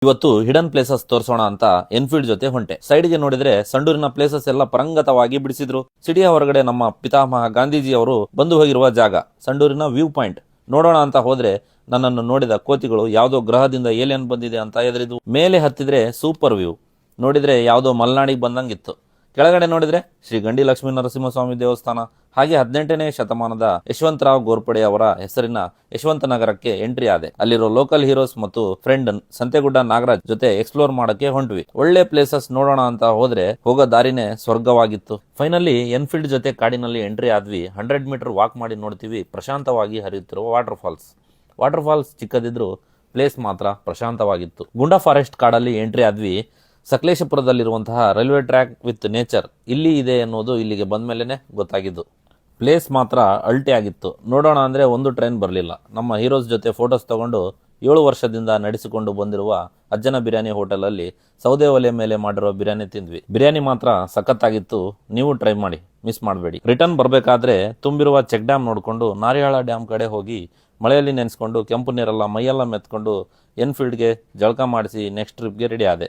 ಇವತ್ತು hidden places ತೋರಿಸೋಣ ಅಂತ ಎನ್ಫೀಲ್ಡ್ ಜೊತೆ ಹೊಂಟೆ. ಸೈಡ್ಗೆ ನೋಡಿದ್ರೆ ಸಂಡೂರಿನ ಪ್ಲೇಸಸ್ ಎಲ್ಲ ಪರಂಗತವಾಗಿ ಬಿಡಿಸಿದ್ರು. ಸಿಟಿಯ ಹೊರಗಡೆ ನಮ್ಮ ಪಿತಾಮಹ ಗಾಂಧೀಜಿ ಅವರು ಬಂದು ಹೋಗಿರುವ ಜಾಗ ಸಂಡೂರಿನ ವ್ಯೂ ಪಾಯಿಂಟ್ ನೋಡೋಣ ಅಂತ ಹೋದ್ರೆ ನನ್ನನ್ನು ನೋಡಿದ ಕೋತಿಗಳು ಯಾವುದೋ ಗ್ರಹದಿಂದ ಏಲಿಯನ್ ಬಂದಿದೆ ಅಂತ ಎದುರಿದ್ವು. ಮೇಲೆ ಹತ್ತಿದ್ರೆ ಸೂಪರ್ ವ್ಯೂ, ನೋಡಿದ್ರೆ ಯಾವುದೋ ಮಲ್ನಾಡಿಗೆ ಬಂದಂಗಿತ್ತು. ಕೆಳಗಡೆ ನೋಡಿದ್ರೆ ಶ್ರೀ ಗಂಡಿ ಲಕ್ಷ್ಮೀ ನರಸಿಂಹಸ್ವಾಮಿ ದೇವಸ್ಥಾನ. ಹಾಗೆ 18ನೇ ಶತಮಾನದ ಯಶವಂತರಾವ್ ಗೋರ್ಪಡೆ ಅವರ ಹೆಸರಿನ ಯಶವಂತ ನಗರಕ್ಕೆ ಎಂಟ್ರಿ ಆದೆ. ಅಲ್ಲಿರೋ ಲೋಕಲ್ ಹೀರೋಸ್ ಮತ್ತು ಫ್ರೆಂಡ್ ಸಂತೆಗುಡ್ಡ ನಾಗರಾಜ್ ಜೊತೆ ಎಕ್ಸ್ಪ್ಲೋರ್ ಮಾಡಕ್ಕೆ ಹೊಂಟ್ವಿ. ಒಳ್ಳೆ ಪ್ಲೇಸಸ್ ನೋಡೋಣ ಅಂತ ಹೋದ್ರೆ ಹೋಗೋ ದಾರಿನೇ ಸ್ವರ್ಗವಾಗಿತ್ತು. ಫೈನಲಿ ಎನ್ಫೀಲ್ಡ್ ಜೊತೆ ಕಾಡಿನಲ್ಲಿ ಎಂಟ್ರಿ ಆದ್ವಿ. 100 ಮೀಟರ್ ವಾಕ್ ಮಾಡಿ ನೋಡ್ತೀವಿ ಪ್ರಶಾಂತವಾಗಿ ಹರಿಯುತ್ತಿರುವ ವಾಟರ್ ಫಾಲ್ಸ್ ಚಿಕ್ಕದಿದ್ರು ಪ್ಲೇಸ್ ಮಾತ್ರ ಪ್ರಶಾಂತವಾಗಿತ್ತು. ಗುಂಡಾ ಫಾರೆಸ್ಟ್ ಕಾಡಲ್ಲಿ ಎಂಟ್ರಿ ಆದ್ವಿ. ಸಕಲೇಶಪುರದಲ್ಲಿರುವಂತಹ ರೈಲ್ವೆ ಟ್ರ್ಯಾಕ್ ವಿತ್ ನೇಚರ್ ಇಲ್ಲಿ ಇದೆ ಎನ್ನುವುದು ಇಲ್ಲಿಗೆ ಬಂದ ಮೇಲೆನೆ ಗೊತ್ತಾಗಿದ್ದು. ಪ್ಲೇಸ್ ಮಾತ್ರ ಅಲ್ಟಿ ಆಗಿತ್ತು. ನೋಡೋಣ ಅಂದ್ರೆ ಒಂದು ಟ್ರೈನ್ ಬರಲಿಲ್ಲ. ನಮ್ಮ ಹೀರೋಸ್ ಜೊತೆ ಫೋಟೋಸ್ ತಗೊಂಡು 7 ವರ್ಷದಿಂದ ನಡೆಸಿಕೊಂಡು ಬಂದಿರುವ ಅಜ್ಜನ ಬಿರಿಯಾನಿ ಹೋಟೆಲ್ ಅಲ್ಲಿ ಸೌದೆ ಒಲೆ ಮೇಲೆ ಮಾಡಿರೋ ಬಿರಿಯಾನಿ ತಿಂದ್ವಿ. ಬಿರಿಯಾನಿ ಮಾತ್ರ ಸಖತ್ತಾಗಿತ್ತು. ನೀವು ಟ್ರೈ ಮಾಡಿ, ಮಿಸ್ ಮಾಡಬೇಡಿ. ರಿಟರ್ನ್ ಬರಬೇಕಾದ್ರೆ ತುಂಬಿರುವ ಚೆಕ್ ಡ್ಯಾಮ್ ನೋಡಿಕೊಂಡು ನಾರಿಯಾಳ ಡ್ಯಾಮ್ ಕಡೆ ಹೋಗಿ ಮಳೆಯಲ್ಲಿ ನೆನೆಸ್ಕೊಂಡು ಕೆಂಪು ನೀರೆಲ್ಲ ಮೈಯೆಲ್ಲ ಮೆತ್ಕೊಂಡು ಎನ್ಫೀಲ್ಡ್ಗೆ ಜಳಕ ಮಾಡಿಸಿ ನೆಕ್ಸ್ಟ್ ಟ್ರಿಪ್ಗೆ ರೆಡಿ ಆದೆ.